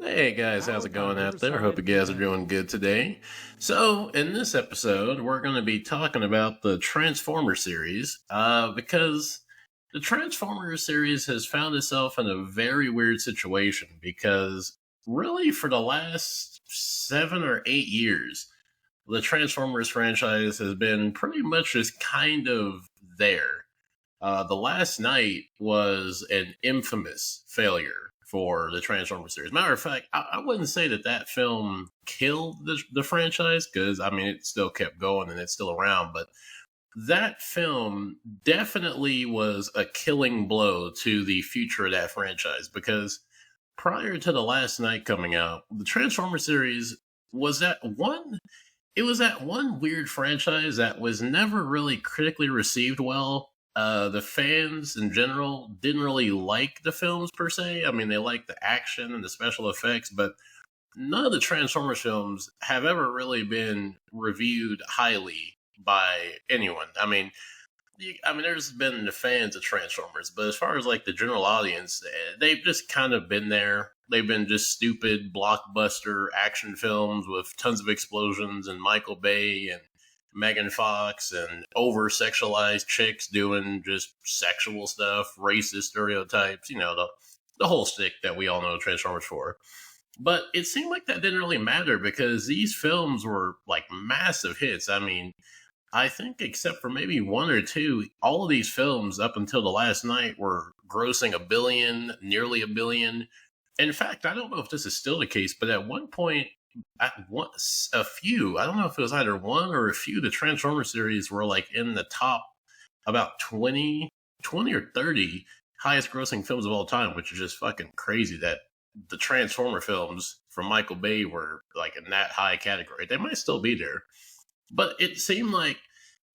Hey guys, how's it going out there? Hope you guys are doing good today. So, in this episode, we're going to be talking about the Transformers series because the Transformers series has found itself in a very weird situation because, really, for the last 7 or 8 years, the Transformers franchise has been pretty much just kind of there. The Last Night was an infamous failure for the Transformers series. Matter of fact, I wouldn't say that that film killed the franchise because, I mean, it still kept going and it's still around, but that film definitely was a killing blow to the future of that franchise because prior to The Last Night coming out, the Transformers series was that one it was that one weird franchise that was never really critically received well. The fans in general didn't really like the films per se. I mean, they liked the action and the special effects, but none of the Transformers films have ever really been reviewed highly by anyone. There's been the fans of Transformers, but as far as like the general audience, they've just kind of been there. They've been just stupid blockbuster action films with tons of explosions and Michael Bay and Megan Fox and over sexualized chicks doing just sexual stuff, racist stereotypes, the whole stick that we all know Transformers for. But it seemed like that didn't really matter because these films were like massive hits. I mean, I think except for maybe one or two, all of these films up until The Last Night were grossing a billion, nearly a billion. In fact, I don't know if this is still the case, but at one point, a few, I don't know if it was either one or a few, the Transformers series were like in the top about 20 or 30 highest grossing films of all time, which is just fucking crazy that the Transformer films from Michael Bay were like in that high category. They might still be there. But it seemed like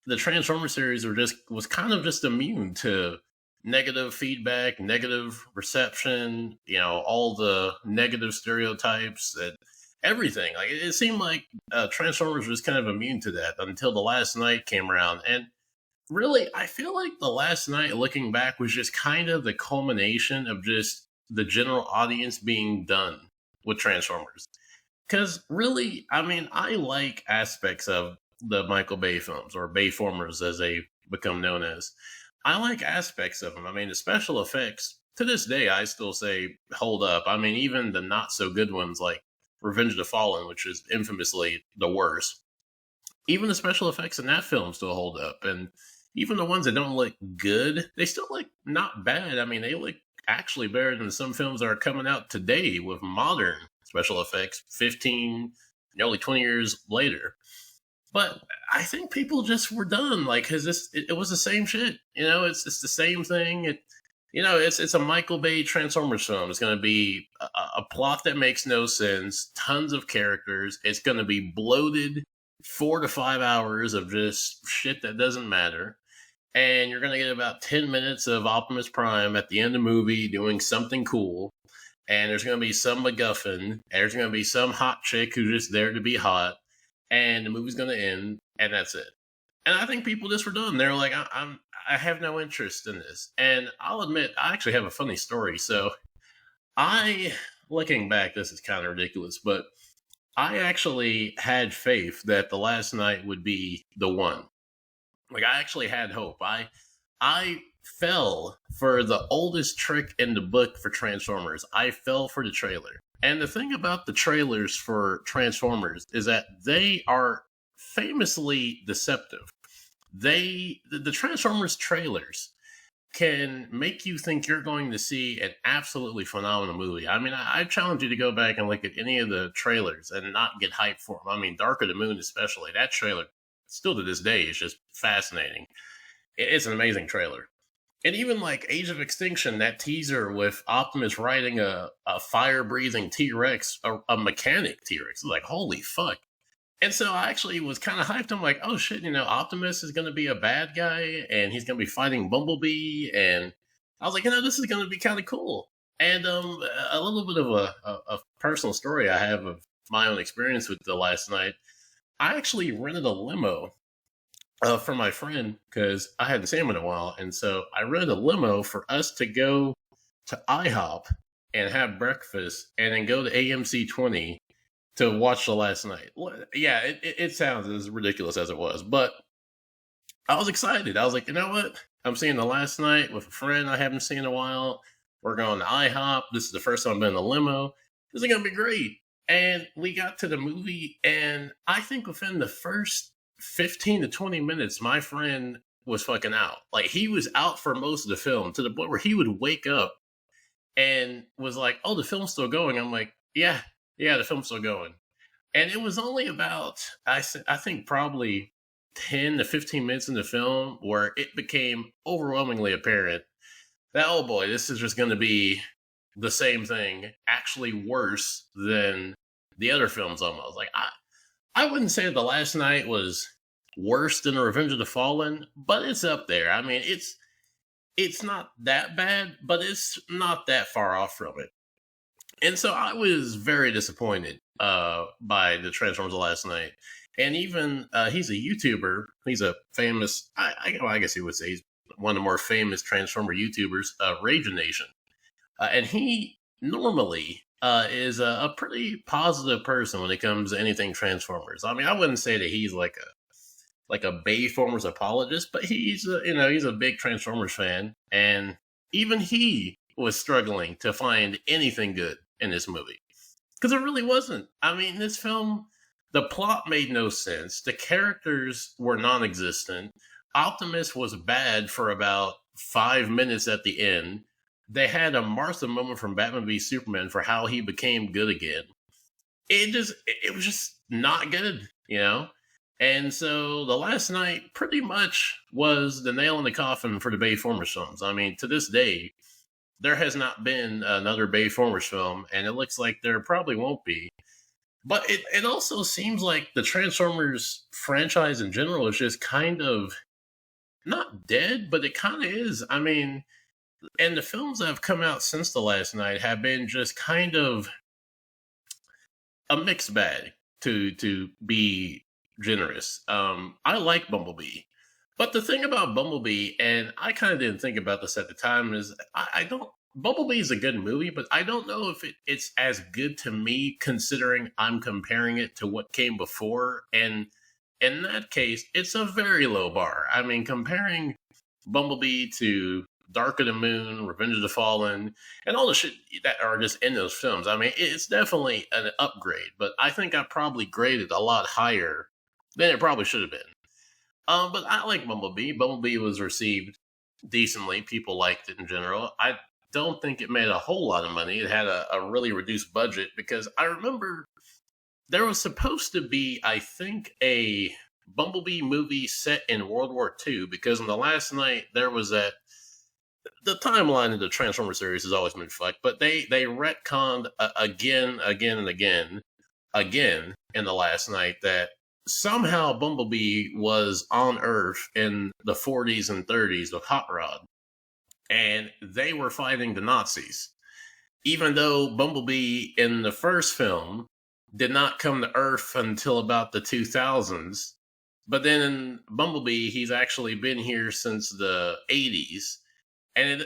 the Transformer series was kind of just immune to negative feedback, negative reception, all the negative stereotypes and everything. Like it seemed like Transformers was kind of immune to that until The Last Night came around. And really, I feel like The Last Night, looking back, was just kind of the culmination of just the general audience being done with Transformers. Because really, I mean, I like aspects of the Michael Bay films, or Bayformers as they become known as. I like aspects of them. I mean, the special effects, to this day, I still say hold up. I mean, even the not so good ones like Revenge of the Fallen, which is infamously the worst, even the special effects in that film still hold up. And even the ones that don't look good, they still look not bad. I mean, they look actually better than some films that are coming out today with modern special effects 15, nearly 20 years later. But I think people just were done, like, because it was the same shit. It's the same thing. It's a Michael Bay Transformers film. It's going to be a plot that makes no sense, tons of characters. It's going to be bloated 4 to 5 hours of just shit that doesn't matter. And you're going to get about 10 minutes of Optimus Prime at the end of the movie doing something cool. And there's going to be some MacGuffin. And there's going to be some hot chick who's just there to be hot. And the movie's going to end. And that's it. And I think people just were done. They're like, I have no interest in this. And I'll admit, I actually have a funny story. So looking back, this is kind of ridiculous, but I actually had faith that The Last Night would be the one. Like I actually had hope. I fell for the oldest trick in the book for Transformers. I fell for the trailer. And the thing about the trailers for Transformers is that they are famously deceptive. The Transformers trailers can make you think you're going to see an absolutely phenomenal movie. I mean, I challenge you to go back and look at any of the trailers and not get hyped for them. I mean, Dark of the Moon especially, that trailer, still to this day, is just fascinating. It's an amazing trailer. And even like Age of Extinction, that teaser with Optimus riding a fire breathing T Rex, a mechanic T Rex, like, holy fuck. And so I actually was kind of hyped. I'm like, oh shit, Optimus is going to be a bad guy and he's going to be fighting Bumblebee. And I was like, this is going to be kind of cool. And a little bit of a personal story I have of my own experience with The Last Night. I actually rented a limo for my friend because I hadn't seen him in a while. And so I rented a limo for us to go to IHOP and have breakfast and then go to AMC 20 to watch The Last Night. Yeah, it sounds as ridiculous as it was, but I was excited. I was like, you know what? I'm seeing The Last Night with a friend I haven't seen in a while. We're going to IHOP. This is the first time I've been in a limo. This is going to be great. And we got to the movie, and I think within the first 15 to 20 minutes, my friend was fucking out. Like, he was out for most of the film to the point where he would wake up and was like, "Oh, the film's still going." I'm like, "Yeah, the film's still going." And it was only about I think probably 10 to 15 minutes in the film where it became overwhelmingly apparent that, oh boy, this is just going to be the same thing, actually worse than the other films almost. Like I wouldn't say The Last Night was worse than Revenge of the Fallen, but it's up there. I mean, it's not that bad, but it's not that far off from it. And so I was very disappointed by the Transformers of Last Night. And even he's a YouTuber. He's a famous, I guess you would say he's one of the more famous Transformer YouTubers, Rage Nation. And he normally is a pretty positive person when it comes to anything Transformers. I mean, I wouldn't say that he's like a Bayformers apologist, but he's a big Transformers fan, and even he was struggling to find anything good in this movie because it really wasn't. I mean, this film, the plot made no sense. The characters were non-existent. Optimus was bad for about 5 minutes at the end. They had a Martha moment from Batman v Superman for how he became good again. It was just not good, you know. And so The Last Night pretty much was the nail in the coffin for the Bayformers films. I mean, to this day, there has not been another Bayformers film, and it looks like there probably won't be. But it also seems like the Transformers franchise in general is just kind of not dead, but it kind of is. I mean, and the films that have come out since The Last Night have been just kind of a mixed bag, to be generous. I like Bumblebee, but the thing about Bumblebee, and I kind of didn't think about this at the time, is I don't. Bumblebee is a good movie, but I don't know if it's as good to me considering I'm comparing it to what came before. And in that case, it's a very low bar. I mean, comparing Bumblebee to Dark of the Moon, Revenge of the Fallen, and all the shit that are just in those films. I mean, it's definitely an upgrade, but I think I probably graded a lot higher than it probably should have been. But I like Bumblebee. Bumblebee was received decently. People liked it in general. I don't think it made a whole lot of money. It had a really reduced budget because I remember there was supposed to be, I think, a Bumblebee movie set in World War II because in The Last Night there was that the timeline of the Transformer series has always been fucked, but they retconned again and again in The Last Night that somehow Bumblebee was on Earth in the 40s and 30s with Hot Rod, and they were fighting the Nazis. Even though Bumblebee in the first film did not come to Earth until about the 2000s, but then in Bumblebee, he's actually been here since the 80s. And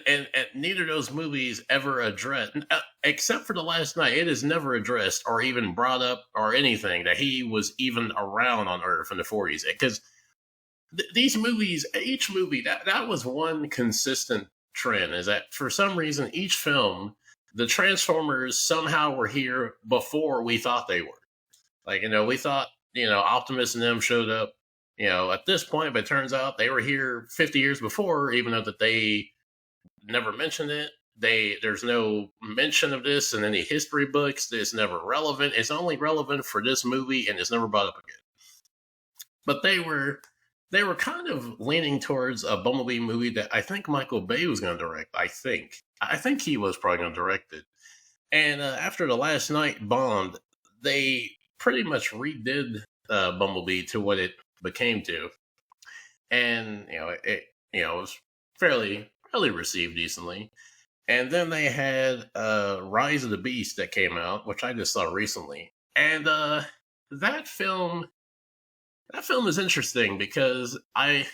neither of those movies ever addressed, except for The Last Night, it is never addressed or even brought up or anything that he was even around on Earth in the 40s. Because these movies, each movie, that was one consistent trend, is that for some reason, each film, the Transformers somehow were here before we thought they were. Like, we thought, Optimus and them showed up, at this point, but it turns out they were here 50 years before, even though that they never mentioned it. There's no mention of this in any history books. It's never relevant. It's only relevant for this movie, and it's never brought up again. But they were kind of leaning towards a Bumblebee movie that I think Michael Bay was going to direct. I think he was probably going to direct it. And after The Last Night bombed, they pretty much redid Bumblebee to what it became to, and it was fairly received decently. And then they had Rise of the Beast that came out, which I just saw recently. And that film is interesting because I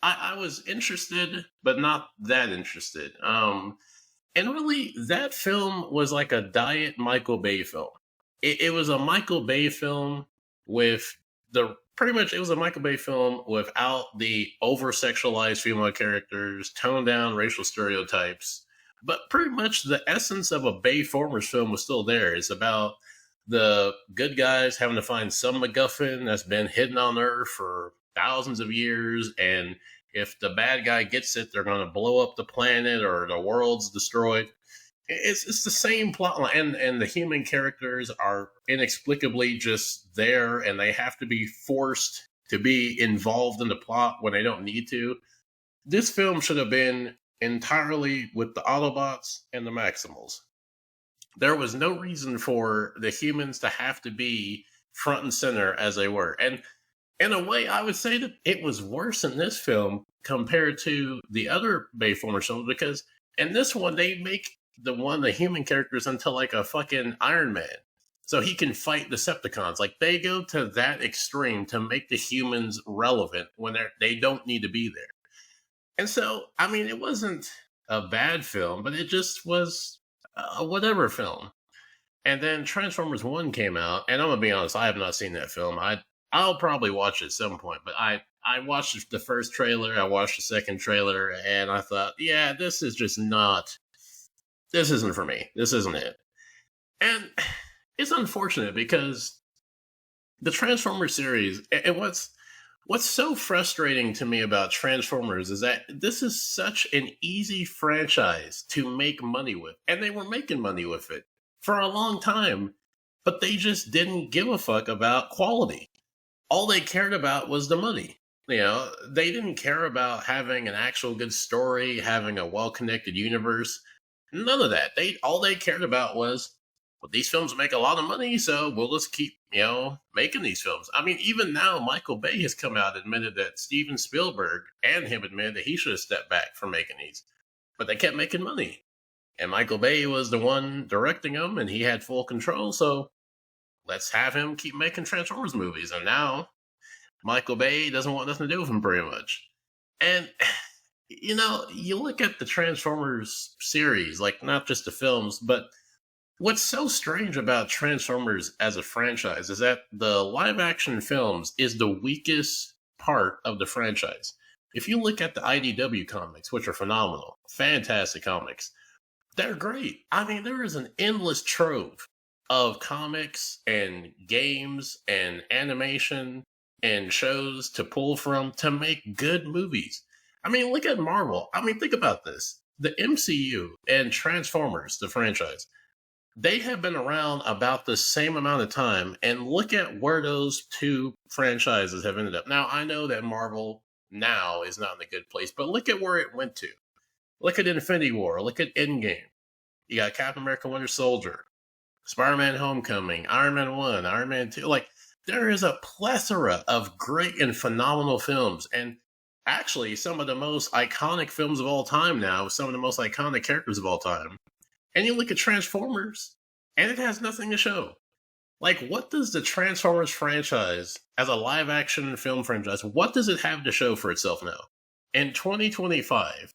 was interested, but not that interested. And really, that film was like a diet Michael Bay film. It was a Michael Bay film with the pretty much it was a Michael Bay film without the over sexualized female characters, toned down racial stereotypes. But pretty much the essence of a Bayformers film was still there. It's about the good guys having to find some MacGuffin that's been hidden on Earth for thousands of years, and if the bad guy gets it, they're going to blow up the planet or the world's destroyed. It's the same plot line, and the human characters are inexplicably just there, and they have to be forced to be involved in the plot when they don't need to. This film should have been entirely with the Autobots and the Maximals. There was no reason for the humans to have to be front and center as they were. And in a way, I would say that it was worse in this film compared to the other Bayformers films, because in this one, they make the human characters into like a fucking Iron Man. So he can fight Decepticons. Like, they go to that extreme to make the humans relevant when they don't need to be there. And so, I mean, it wasn't a bad film, but it just was a whatever film. And then Transformers 1 came out, and I'm going to be honest, I have not seen that film. I'll probably watch it at some point, but I watched the first trailer, I watched the second trailer, and I thought, yeah, this is just not, this isn't for me. This isn't it. And it's unfortunate because the Transformers series, and what's so frustrating to me about Transformers is that this is such an easy franchise to make money with. And they were making money with it for a long time, but they just didn't give a fuck about quality. All they cared about was the money. You know, they didn't care about having an actual good story, having a well-connected universe. None of that. All they cared about was, well, these films make a lot of money, so we'll just keep, making these films. I mean, even now, Michael Bay has come out and admitted that Steven Spielberg and him admitted that he should have stepped back from making these. But they kept making money. And Michael Bay was the one directing them, and he had full control, so let's have him keep making Transformers movies. And now Michael Bay doesn't want nothing to do with him very much. And, you look at the Transformers series, like not just the films, but what's so strange about Transformers as a franchise is that the live action films is the weakest part of the franchise. If you look at the IDW comics, which are phenomenal, fantastic comics, they're great. I mean, there is an endless trove of comics and games and animation and shows to pull from to make good movies. I mean, look at Marvel. I mean, think about this. The MCU and Transformers, the franchise, they have been around about the same amount of time, and look at where those two franchises have ended up. Now, I know that Marvel now is not in a good place, but look at where it went to. Look at Infinity War. Look at Endgame. You got Captain America Winter Soldier, Spider-Man Homecoming, Iron Man 1, Iron Man 2. Like, there is a plethora of great and phenomenal films. And actually, some of the most iconic films of all time now, some of the most iconic characters of all time. And you look at Transformers, and it has nothing to show. Like, what does the Transformers franchise, as a live-action film franchise, what does it have to show for itself now? In 2025,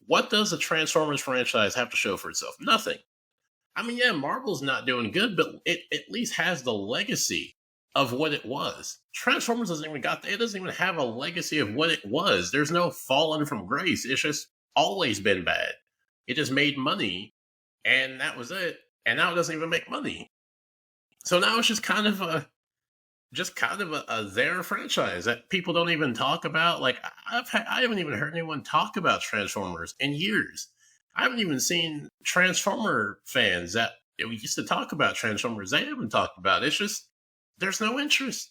what does the Transformers franchise have to show for itself? Nothing. I mean, yeah, Marvel's not doing good, but it at least has the legacy of what it was. Transformers it doesn't even have a legacy of what it was. There's no fallen from grace. It's just always been bad. It just made money, and that was it. And now it doesn't even make money. So now it's just kind of a their franchise that people don't even talk about. Like, I haven't even heard anyone talk about Transformers in years. I haven't even seen Transformer fans that we used to talk about Transformers. They haven't talked about it. It's just, there's no interest.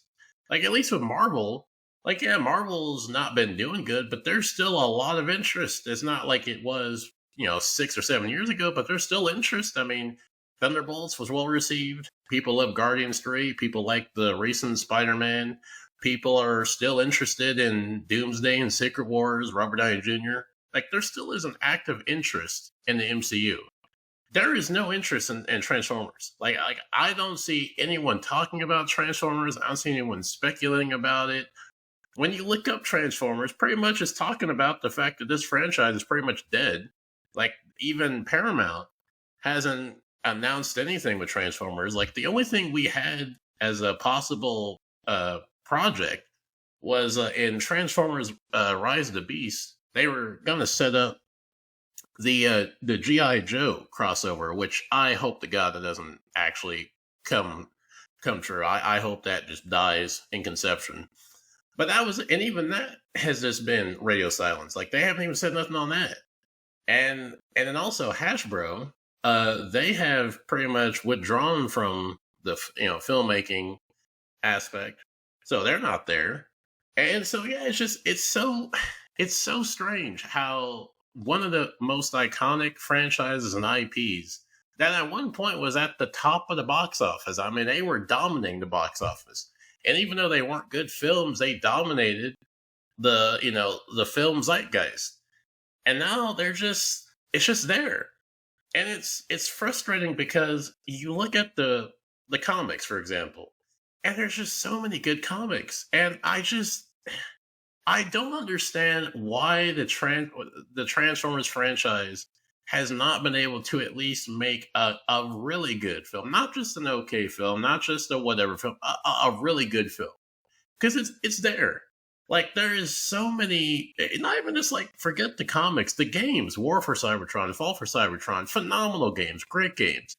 Like, at least with Marvel, like, yeah, Marvel's not been doing good, but there's still a lot of interest. It's not like it was, 6 or 7 years ago, but there's still interest. I mean, Thunderbolts was well received. People love Guardians 3. People like the recent Spider-Man. People are still interested in Doomsday and Secret Wars, Robert Downey Jr. Like, there still is an active interest in the MCU. There is no interest in Transformers. Like, I don't see anyone talking about Transformers. I don't see anyone speculating about it. When you look up Transformers, pretty much it's talking about the fact that this franchise is pretty much dead. Like, even Paramount hasn't announced anything with Transformers. Like the only thing we had as a possible project was in Transformers Rise of the Beast. They were going to set up the GI Joe crossover, which I hope to God that doesn't actually come come true. I hope that just dies in conception. But that was, and even that has just been radio silence. Like they haven't even said nothing on that. And then also Hasbro, they have pretty much withdrawn from the filmmaking aspect, so they're not there. And so yeah, it's so strange how one of the most iconic franchises and IPs that at one point was at the top of the box office. I mean, they were dominating the box office, and even though they weren't good films, they dominated the film zeitgeist. And now it's just there, and it's frustrating because you look at the comics, for example, and there's just so many good comics, and I don't understand why the Transformers franchise has not been able to at least make a really good film, not just an okay film, not just a whatever film, a really good film, because it's there. Like there is so many, not even just like forget the comics, the games, War for Cybertron, Fall for Cybertron, phenomenal games, great games.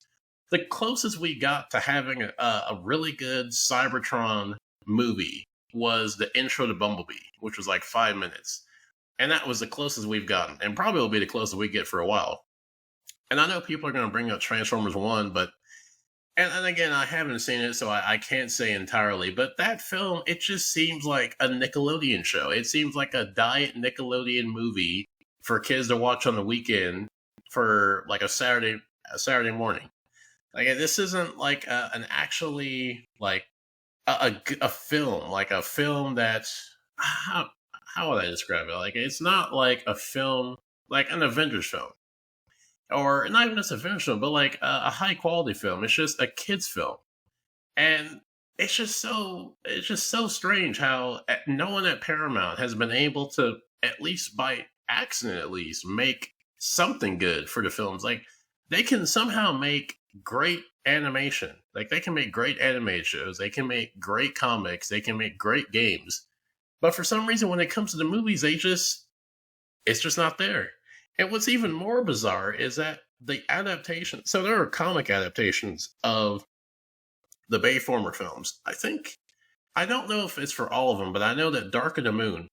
The closest we got to having a really good Cybertron movie was the intro to Bumblebee, which was like 5 minutes. And that was the closest we've gotten, and probably will be the closest we get for a while. And I know people are going to bring up Transformers 1, but, and again, I haven't seen it, so I can't say entirely, but that film, it just seems like a Nickelodeon show. It seems like a diet Nickelodeon movie for kids to watch on the weekend for like a Saturday morning. Like this isn't like an actually like a film, like a film that's how would I describe it? Like it's not like a film like an Avengers film, or not even just a Avengers film, but like a high quality film. It's just a kids film, and it's just so strange how no one at Paramount has been able to, at least by accident at least, make something good for the films. Like they can somehow make great animation. Like they can make great animated shows, they can make great comics, they can make great games. But for some reason when it comes to the movies, it's just not there. And what's even more bizarre is that the adaptation, so there are comic adaptations of the Bayformer films. I don't know if it's for all of them, but I know that Dark of the Moon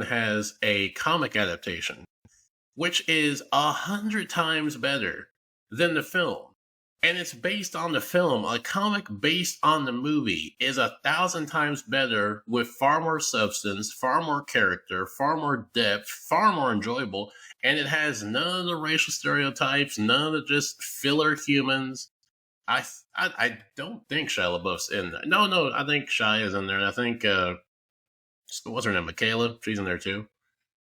has a comic adaptation, which is 100 times better than the film. And it's based on the film. A comic based on the movie is 1,000 times better, with far more substance, far more character, far more depth, far more enjoyable. And it has none of the racial stereotypes, none of the just filler humans. I don't think Shia LaBeouf's in there. No, I think Shia is in there. And I think, what's her name? Michaela? She's in there too.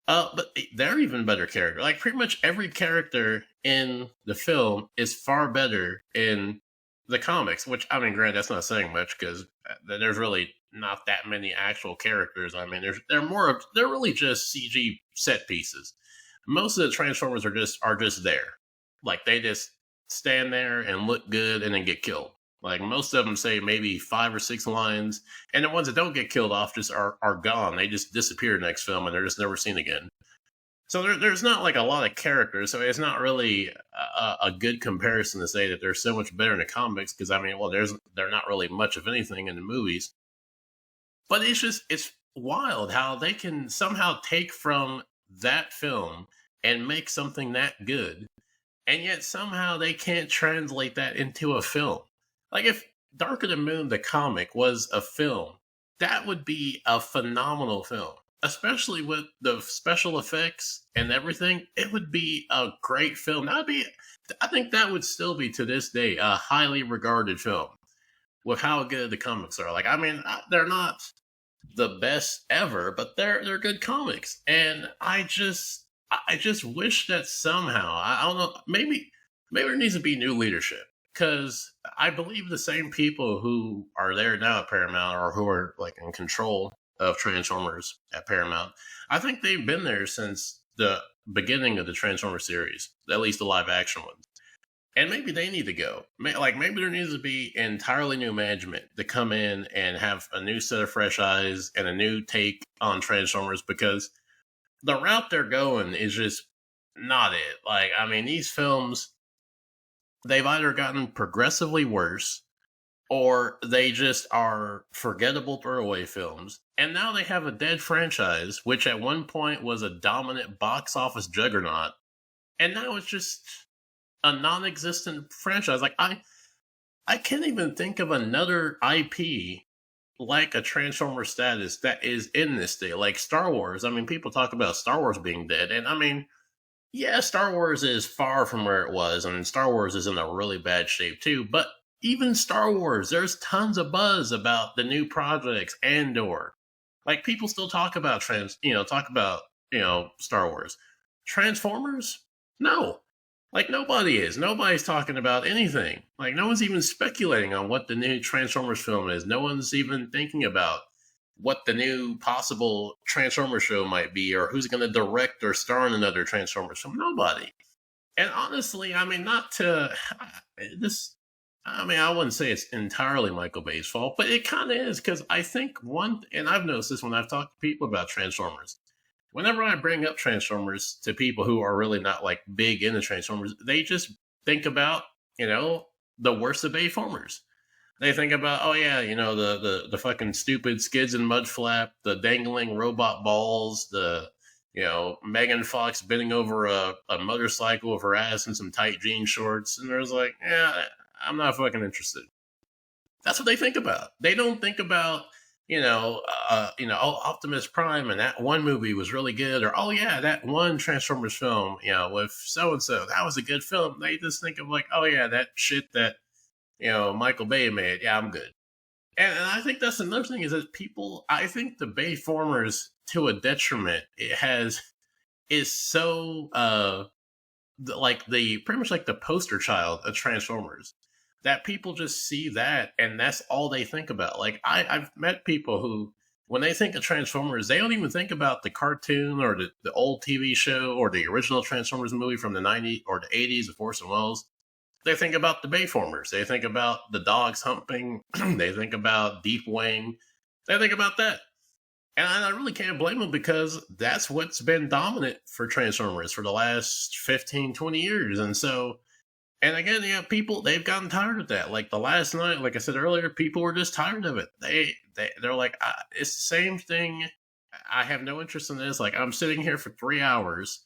But they're even better character. Like pretty much every character in the film is far better in the comics. Which I mean, granted, that's not saying much because there's really not that many actual characters. I mean, they're really just CG set pieces. Most of the Transformers are just there. Like they just stand there and look good and then get killed. Like most of them say maybe 5 or 6 lines, and the ones that don't get killed off just are gone. They just disappear next film, and they're just never seen again. So there's not like a lot of characters, so it's not really a good comparison to say that they're so much better in the comics. Because I mean, well, they're not really much of anything in the movies. But it's wild how they can somehow take from that film and make something that good, and yet somehow they can't translate that into a film. Like if Dark of the Moon, the comic, was a film, that would be a phenomenal film. Especially with the special effects and everything, it would be a great film. I think that would still be to this day a highly regarded film with how good the comics are. Like, I mean, they're not the best ever, but they're good comics, and I just wish that somehow, I don't know, maybe there needs to be new leadership, because I believe the same people who are there now at Paramount, or who are like in control of Transformers at Paramount, I think they've been there since the beginning of the Transformers series, at least the live action ones. And maybe they need to go. Like maybe there needs to be entirely new management to come in and have a new set of fresh eyes and a new take on Transformers, because the route they're going is just not it. Like, I mean, these films, they've either gotten progressively worse or they just are forgettable throwaway films. And now they have a dead franchise, which at one point was a dominant box office juggernaut. And now it's just a non-existent franchise. Like, I can't even think of another IP like a Transformer status that is in this day. Like Star Wars. I mean, people talk about Star Wars being dead. And I mean, yeah, Star Wars is far from where it was. I mean, Star Wars is in a really bad shape too. But even Star Wars, there's tons of buzz about the new projects, Andor. Like, people still talk about Star Wars. Transformers? No. Like, nobody is. Nobody's talking about anything. Like, no one's even speculating on what the new Transformers film is. No one's even thinking about what the new possible Transformers show might be, or who's going to direct or star in another Transformers film. Nobody. And honestly, I mean, I wouldn't say it's entirely Michael Bay's fault, but it kind of is, because I think and I've noticed this when I've talked to people about Transformers. Whenever I bring up Transformers to people who are really not like big into Transformers, they just think about, the worst of Bayformers. They think about, oh yeah, the fucking stupid skids and mudflap, the dangling robot balls, the Megan Fox bending over a motorcycle with her ass in some tight jean shorts, and there's like, yeah, I'm not fucking interested. That's what they think about. They don't think about, Optimus Prime and that one movie was really good, or oh yeah, that one Transformers film, with so and so, that was a good film. They just think of like, oh yeah, that shit that Michael Bay made. Yeah, I'm good. And I think that's another thing, is that I think the Bayformers, to a detriment, is so pretty much like the poster child of Transformers, that people just see that and that's all they think about. Like, I've met people who, when they think of Transformers, they don't even think about the cartoon or the old TV show or the original Transformers movie from the 90s or the 80s of Orson Welles. They think about the Bayformers. They think about the dogs humping. They think about Deep Wing. They think about that. And I really can't blame them, because that's what's been dominant for Transformers for the last 15, 20 years. And so, and again, people, they've gotten tired of that. Like the last night, like I said earlier, people were just tired of it. They're like, it's the same thing. I have no interest in this. Like, I'm sitting here for 3 hours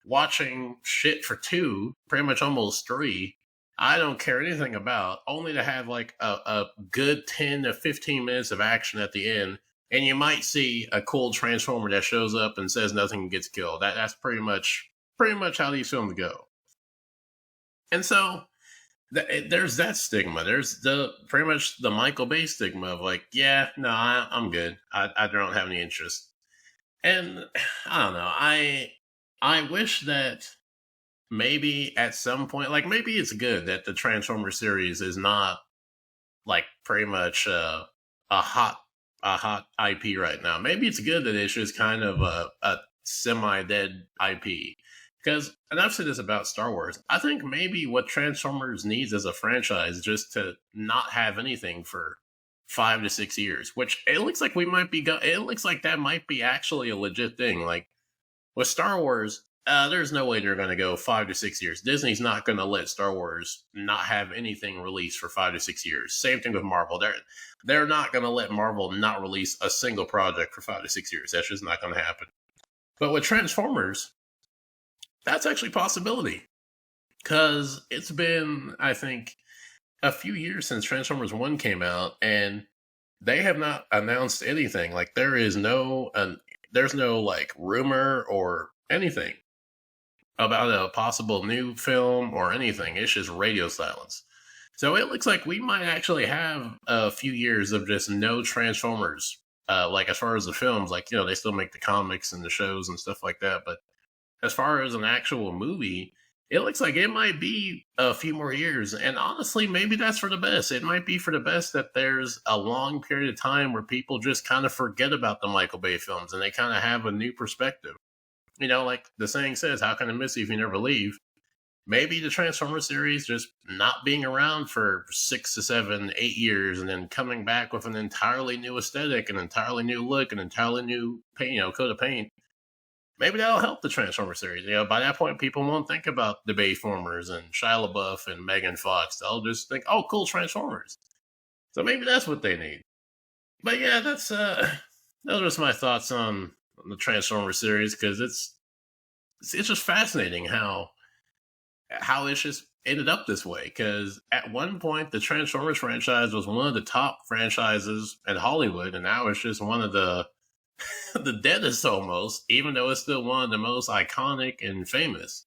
watching shit for 2, pretty much almost 3. I don't care anything about, only to have like a good 10 to 15 minutes of action at the end. And you might see a cool Transformer that shows up and says nothing and gets killed. That's pretty much how these films go. And so there's that stigma. There's pretty much the Michael Bay stigma of like, yeah, no, I'm good. I don't have any interest. And I don't know. I wish that maybe at some point, like, maybe it's good that the Transformer series is not like pretty much a hot IP right now. Maybe it's good that it's just kind of a semi-dead IP. Because, and I've said this about Star Wars, I think maybe what Transformers needs as a franchise is just to not have anything for 5 to 6 years, which it looks like it looks like that might be actually a legit thing. Like, with Star Wars, there's no way they're going to go 5 to 6 years. Disney's not going to let Star Wars not have anything released for 5 to 6 years. Same thing with Marvel. They're not going to let Marvel not release a single project for 5 to 6 years. That's just not going to happen. But with Transformers, that's actually a possibility. Because it's been, I think, a few years since Transformers 1 came out, and they have not announced anything. Like, there's no like rumor or anything about a possible new film or anything. It's just radio silence. So it looks like we might actually have a few years of just no Transformers. Like, as far as the films, like, they still make the comics and the shows and stuff like that. But as far as an actual movie, it looks like it might be a few more years. And honestly, maybe that's for the best. It might be for the best that there's a long period of time where people just kind of forget about the Michael Bay films and they kind of have a new perspective. like the saying says, how can I miss you if you never leave? Maybe the Transformers series just not being around for 6 to 7, 8 years and then coming back with an entirely new aesthetic, an entirely new look, an entirely new paint, coat of paint. Maybe that'll help the Transformers series. By that point, people won't think about the Bayformers and Shia LaBeouf and Megan Fox. They'll just think, oh, cool Transformers. So maybe that's what they need. But yeah, those are just my thoughts on the Transformers series, because it's just fascinating how it's just ended up this way. Because at one point, the Transformers franchise was one of the top franchises in Hollywood, and now it's just one of the deadest almost, even though it's still one of the most iconic and famous.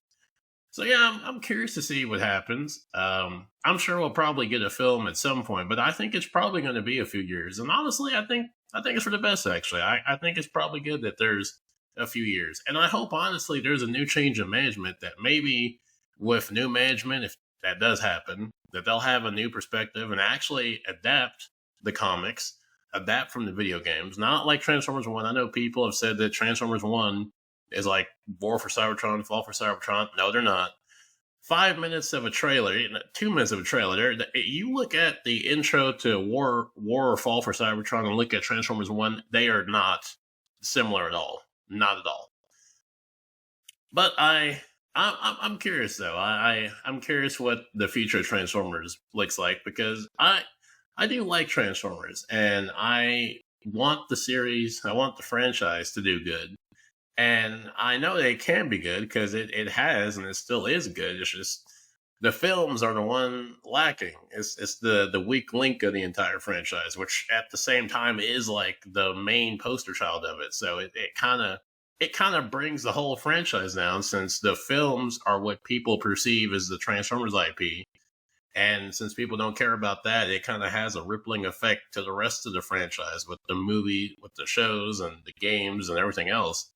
So yeah, I'm curious to see what happens. I'm sure we'll probably get a film at some point, but I think it's probably going to be a few years. And honestly, I think it's for the best. Actually, I think it's probably good that there's a few years, and I hope honestly there's a new change in management, that maybe with new management, if that does happen, that they'll have a new perspective and actually adapt the comics, adapt from the video games. Not like Transformers 1. I know people have said that Transformers 1 is like War for Cybertron, Fall for Cybertron. No, they're not. 5 minutes of a trailer, 2 minutes of a trailer. You look at the intro to War or Fall for Cybertron and look at Transformers 1, they are not similar at all. Not at all. But I'm curious though. I'm curious what the future of Transformers looks like, because I do like Transformers, and I want the series, I want the franchise to do good. And I know they can be good because it has, and it still is good. It's just the films are the one lacking. It's the weak link of the entire franchise, which at the same time is like the main poster child of it. So it kind of brings the whole franchise down, since the films are what people perceive as the Transformers IP. And since people don't care about that, it kind of has a rippling effect to the rest of the franchise with the movie, with the shows and the games and everything else.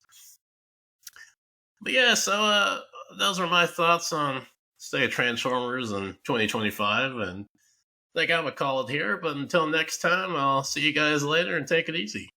But yeah, so those are my thoughts on State of Transformers in 2025. And I think I'm going to call it here. But until next time, I'll see you guys later, and take it easy.